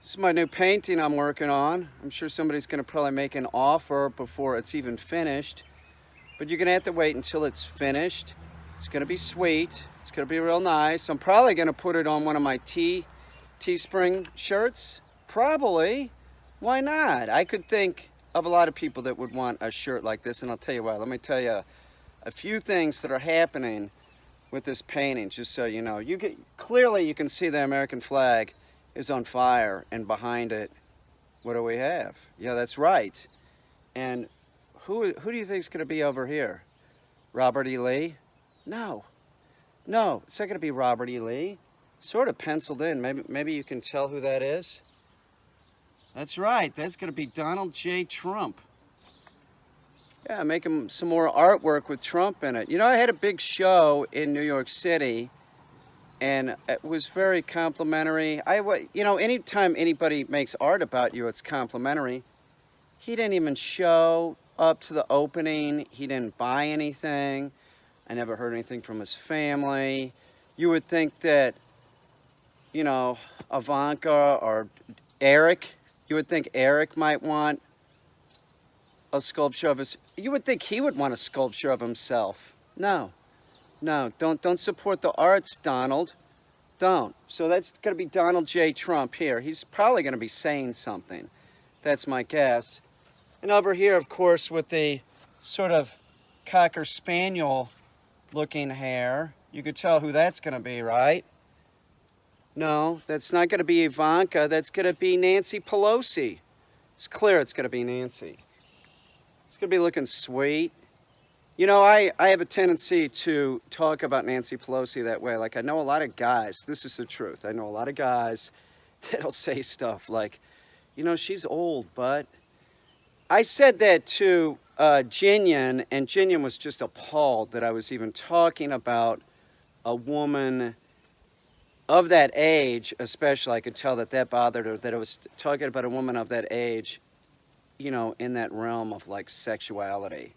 This is my new painting I'm working on. I'm sure somebody's going to probably make an offer before it's even finished. But you're going to have to wait until it's finished. It's going to be sweet. It's going to be real nice. I'm probably going to put it on one of my Teespring shirts. Probably. Why not? I could think of a lot of people that would want a shirt like this, and I'll tell you why. Let me tell you a few things that are happening with this painting, just so you know. Clearly you can see the American flag is on fire, and behind it, what do we have? Yeah, that's right. And who do you think is going to be over here? Robert E. Lee? No, it's not going to be Robert E. Lee. Sort of penciled in. Maybe you can tell who that is. That's right. That's going to be Donald J. Trump. Yeah, making some more artwork with Trump in it. You know, I had a big show in New York City, and it was very complimentary. Anytime anybody makes art about you, it's complimentary. He didn't even show up to the opening. He didn't buy anything. I never heard anything from his family. You would think that, Ivanka or Eric, you would think Eric might want a sculpture of his. You would think he would want a sculpture of himself. No, don't support the arts, Donald. Don't. So that's going to be Donald J. Trump here. He's probably going to be saying something. That's my guess. And over here, of course, with the sort of Cocker Spaniel looking hair, you could tell who that's going to be, right? No, that's not going to be Ivanka. That's going to be Nancy Pelosi. It's clear it's going to be Nancy. It's going to be looking sweet. You know, I have a tendency to talk about Nancy Pelosi that way. Like, I know a lot of guys, this is the truth. I know a lot of guys that'll say stuff like, she's old, but I said that to Jinian, and Jinian was just appalled that I was even talking about a woman of that age, especially. I could tell that bothered her, that I was talking about a woman of that age, in that realm of, like, sexuality.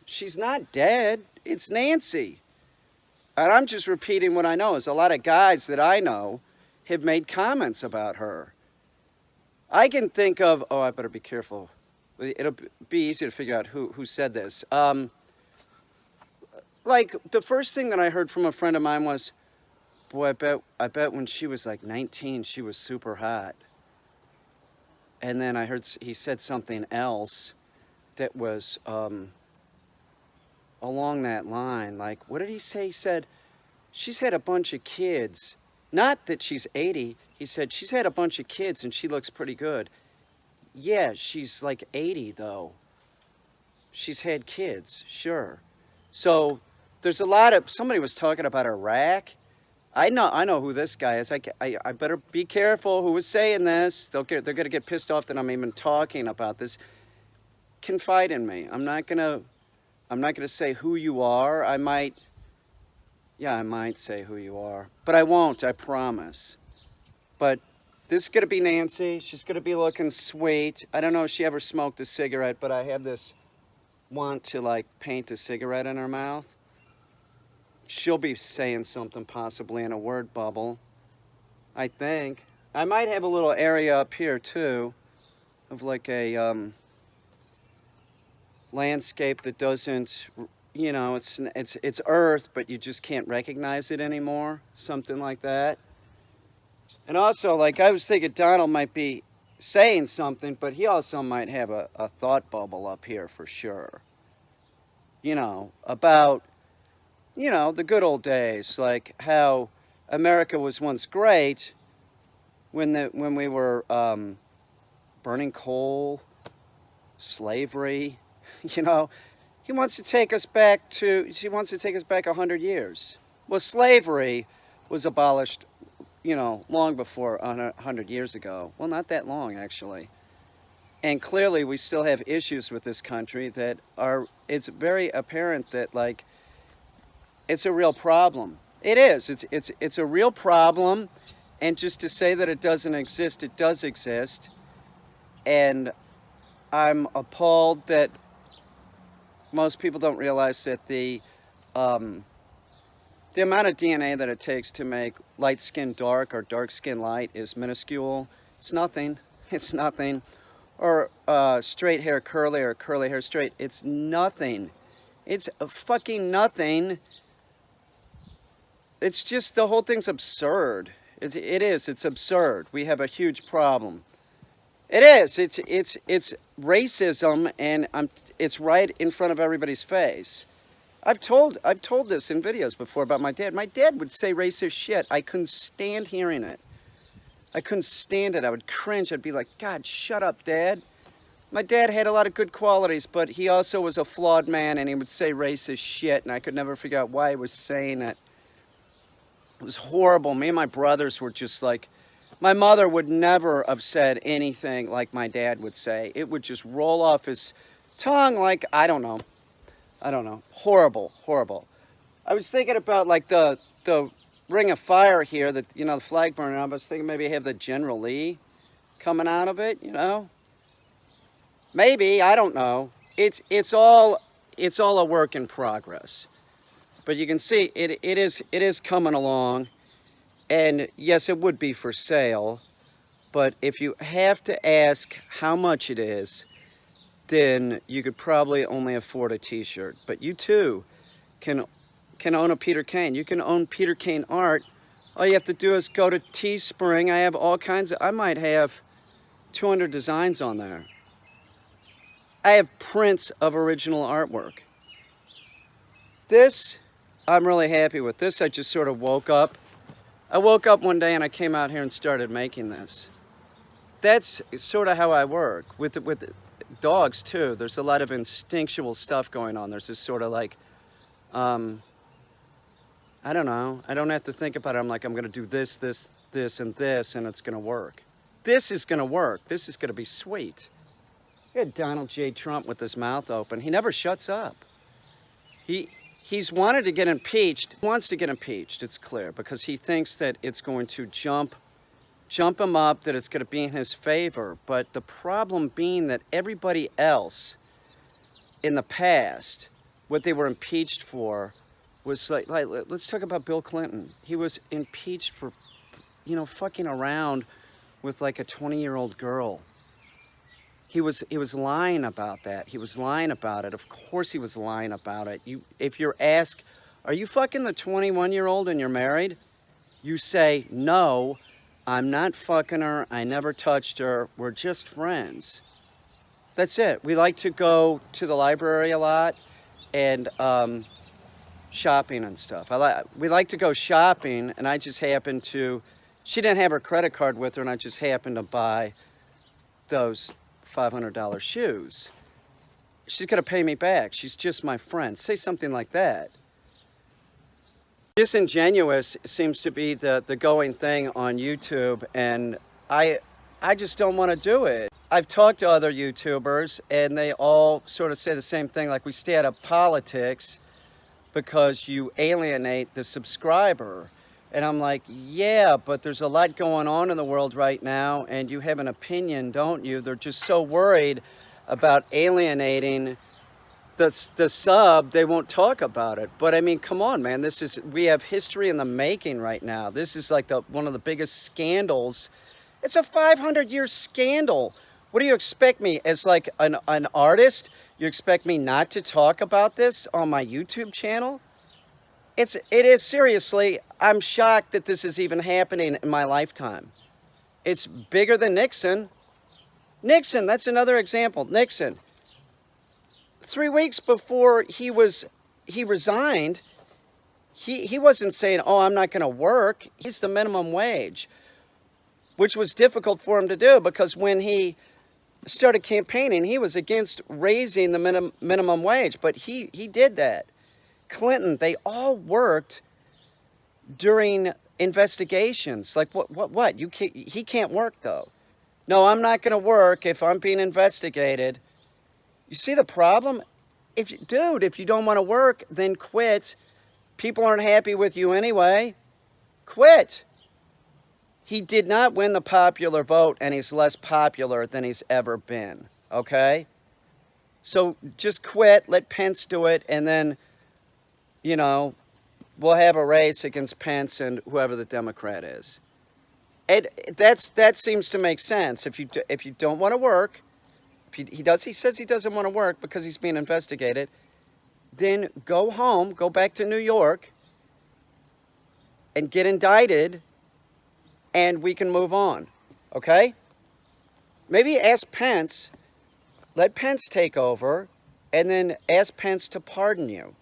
She's not dead. It's Nancy. And I'm just repeating what I know. Is a lot of guys that I know have made comments about her. I can think of, I better be careful. It'll be easy to figure out who said this. Like, the first thing that I heard from a friend of mine was, boy, I bet when she was like 19, she was super hot. And then I heard he said something else that was along that line. Like, what did he say? He said, she's had a bunch of kids. Not that she's 80. He said, she's had a bunch of kids and she looks pretty good. Yeah, she's like 80, though. She's had kids, sure. So there's a lot of, somebody was talking about Iraq. I know who this guy is. I better be careful who was saying this. They're going to get pissed off that I'm even talking about this. Confide in me. I'm not gonna say who you are. I might say who you are, but I won't. I promise. But this is gonna be Nancy. She's gonna be looking sweet. I don't know if she ever smoked a cigarette, but I have this want to, like, paint a cigarette in her mouth. She'll be saying something possibly in a word bubble, I think. I might have a little area up here too of like a landscape that doesn't, it's earth, but you just can't recognize it anymore. Something like that. And also, like, I was thinking Donald might be saying something, but he also might have a thought bubble up here for sure. About, the good old days, like how America was once great when we were burning coal, slavery. He wants to take us back 100 years. Well, slavery was abolished, long before 100 years ago. Well, not that long, actually. And clearly we still have issues with this country that it's very apparent that, like, it's a real problem. It is. It's a real problem. And just to say that it doesn't exist, it does exist. And I'm appalled that most people don't realize that the The amount of DNA that it takes to make light skin dark or dark skin light is minuscule. It's nothing. It's nothing. Or straight hair curly or curly hair straight. It's nothing. It's fucking nothing. It's just, the whole thing's absurd. It is. It's absurd. We have a huge problem. It is. It's racism, and it's right in front of everybody's face. I've told this in videos before about my dad. My dad would say racist shit. I couldn't stand hearing it. I couldn't stand it. I would cringe. I'd be like, God, shut up, Dad. My dad had a lot of good qualities, but he also was a flawed man, and he would say racist shit, and I could never figure out why he was saying it. It was horrible. Me and my brothers were just like, my mother would never have said anything like my dad would say. It would just roll off his tongue like, I don't know. Horrible, horrible. I was thinking about like the ring of fire here, that, you know, the flag burning up. I was thinking maybe have the General Lee coming out of it, you know? Maybe, I don't know. It's all a work in progress. But you can see it is coming along. And yes, it would be for sale. But if you have to ask how much it is, then you could probably only afford a t-shirt. But you too can own a Peter Caine. You can own Peter Caine art. All you have to do is go to Teespring. I have all kinds of, I might have 200 designs on there. I have prints of original artwork. This, I'm really happy with. This, I just sort of woke up. I woke up one day and I came out here and started making this. That's sort of how I work. With dogs too, there's a lot of instinctual stuff going on. There's this sort of like, I don't know. I don't have to think about it. I'm like, I'm gonna do this, this, and this, and it's gonna work. This is gonna work. This is gonna be sweet. You had Donald J. Trump with his mouth open. He never shuts up. He's wanted to get impeached. He wants to get impeached, it's clear, because he thinks that it's going to jump him up, that it's going to be in his favor. But the problem being that everybody else in the past, what they were impeached for was like let's talk about Bill Clinton. He was impeached for, you know, fucking around with like a 20-year-old girl. He was lying about that. He was lying about it. Of course he was lying about it. If you're asked, are you fucking the 21-year-old and you're married? You say, no, I'm not fucking her. I never touched her. We're just friends. That's it. We like to go to the library a lot and shopping and stuff. We like to go shopping, and I just happened to, she didn't have her credit card with her, and I just happened to buy those $500 shoes. She's gonna pay me back. She's just my friend. Say something like that. Disingenuous seems to be the going thing on YouTube, and I just don't want to do it. I've talked to other YouTubers, and they all sort of say the same thing, like, we stay out of politics because you alienate the subscriber. And I'm like, yeah, but there's a lot going on in the world right now, and you have an opinion, don't you? They're just so worried about alienating the sub, they won't talk about it. But I mean, come on, man. We have history in the making right now. This is like one of the biggest scandals. It's a 500-year scandal. What do you expect me, as like an artist? You expect me not to talk about this on my YouTube channel? It is seriously, I'm shocked that this is even happening in my lifetime. It's bigger than Nixon. Nixon, that's another example. Nixon, 3 weeks before he resigned, he wasn't saying, oh, I'm not going to work. He's the minimum wage, which was difficult for him to do, because when he started campaigning, he was against raising the minimum wage, but he did that. Clinton, they all worked during investigations. Like, what? He can't work, though. No, I'm not going to work if I'm being investigated. You see the problem? Dude, if you don't want to work, then quit. People aren't happy with you anyway. Quit. He did not win the popular vote, and he's less popular than he's ever been, okay? So just quit, let Pence do it, and then, you know, we'll have a race against Pence and whoever the Democrat is. That seems to make sense. If you don't want to work, he says he doesn't want to work because he's being investigated, then go home, go back to New York, and get indicted, and we can move on. Okay? Maybe ask Pence, let Pence take over, and then ask Pence to pardon you.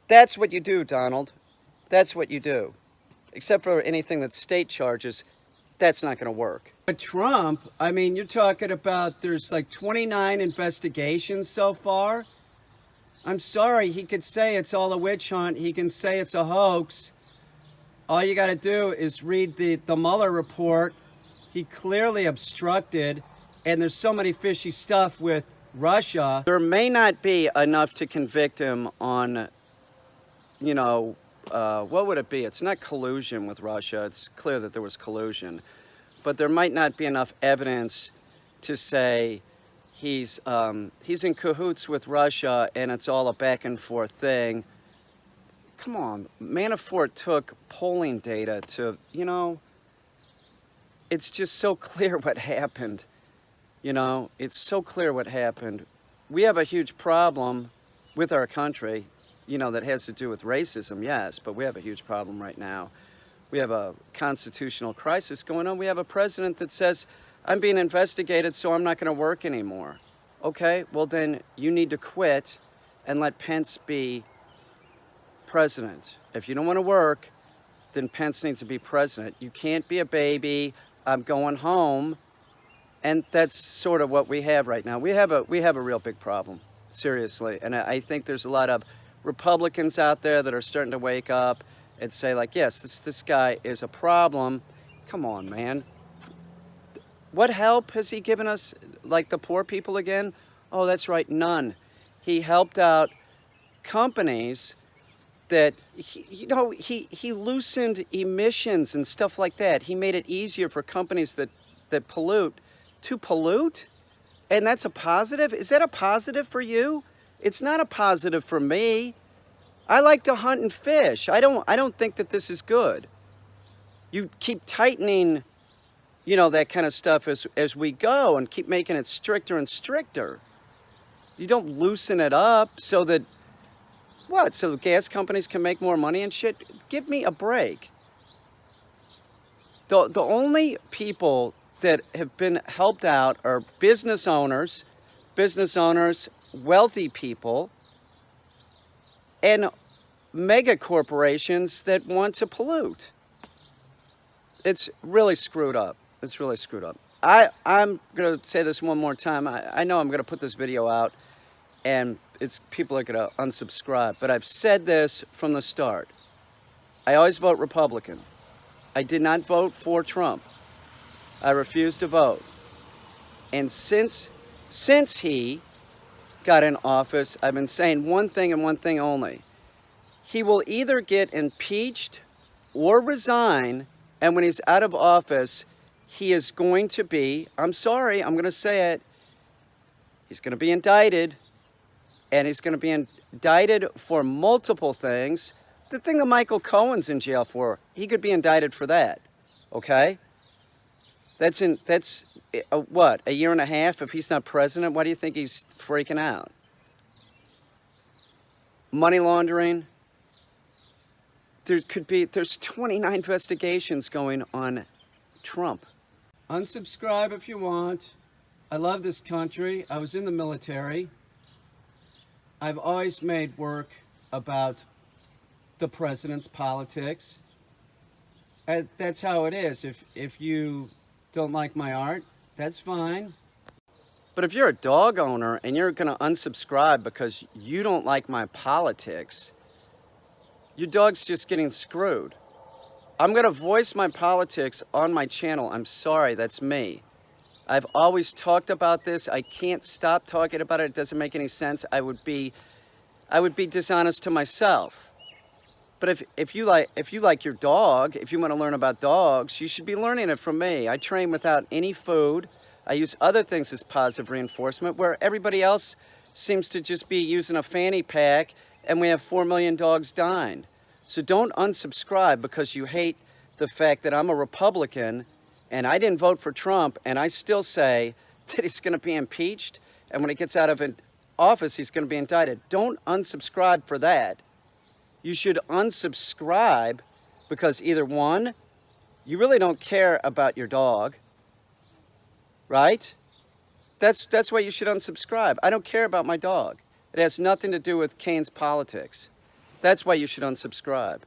That's what you do, Donald. That's what you do. Except for anything that's state charges, that's not going to work. But Trump, I mean, you're talking about there's like 29 investigations so far. I'm sorry, he could say it's all a witch hunt. He can say it's a hoax. All you got to do is read the Mueller report. He clearly obstructed, and there's so many fishy stuff with Russia. There may not be enough to convict him on, you know, what would it be? It's not collusion with Russia. It's clear that there was collusion. But there might not be enough evidence to say he's in cahoots with Russia and it's all a back and forth thing. Come on, Manafort took polling data to, you know, it's just so clear what happened. You know, it's so clear what happened. We have a huge problem with our country, you know, that has to do with racism, yes, but we have a huge problem right now. We have a constitutional crisis going on. We have a president that says, I'm being investigated, so I'm not going to work anymore. Okay, well then you need to quit and let Pence be president. If you don't want to work, then Pence needs to be president. You can't be a baby. I'm going home. And that's sort of what we have right now. We have a real big problem, seriously. And I think there's a lot of Republicans out there that are starting to wake up and say, like, yes, this guy is a problem. Come on, man. What help has he given us, like the poor people again? Oh, that's right, none. He helped out companies that, he loosened emissions and stuff like that. He made it easier for companies that pollute to pollute. And that's a positive? Is that a positive for you? It's not a positive for me. I like to hunt and fish. I don't think that this is good. You keep tightening, you know, that kind of stuff as we go and keep making it stricter and stricter. You don't loosen it up so that, what, so gas companies can make more money and shit? Give me a break. The only people that have been helped out are business owners, wealthy people, and mega corporations that want to pollute. It's really screwed up. It's really screwed up. I'm going to say this one more time. I know I'm going to put this video out and people are going to unsubscribe, but I've said this from the start. I always vote Republican. I did not vote for Trump. I refused to vote. And since he got in office, I've been saying one thing and one thing only. He will either get impeached or resign, and when he's out of office, he is going to be, I'm sorry, I'm going to say it, he's going to be indicted, and he's going to be indicted for multiple things. The thing that Michael Cohen's in jail for, he could be indicted for that, okay? That's what, a year and a half if he's not president? Why do you think he's freaking out? Money laundering. There's 29 investigations going on Trump. Unsubscribe if you want. I love this country. I was in the military. I've always made work about the president's politics. And that's how it is. If you don't like my art, that's fine. But if you're a dog owner and you're going to unsubscribe because you don't like my politics, your dog's just getting screwed. I'm going to voice my politics on my channel. I'm sorry, that's me. I've always talked about this. I can't stop talking about it. It doesn't make any sense. I would be dishonest to myself. But if you like your dog, if you want to learn about dogs, you should be learning it from me. I train without any food. I use other things as positive reinforcement, where everybody else seems to just be using a fanny pack, and we have 4 million dogs dying. So don't unsubscribe because you hate the fact that I'm a Republican and I didn't vote for Trump, and I still say that he's going to be impeached, and when he gets out of office, he's going to be indicted. Don't unsubscribe for that. You should unsubscribe because either one, you really don't care about your dog, right? That's why you should unsubscribe. I don't care about my dog. It has nothing to do with Caine's politics. That's why you should unsubscribe.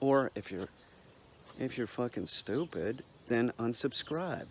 Or if you're fucking stupid, then unsubscribe.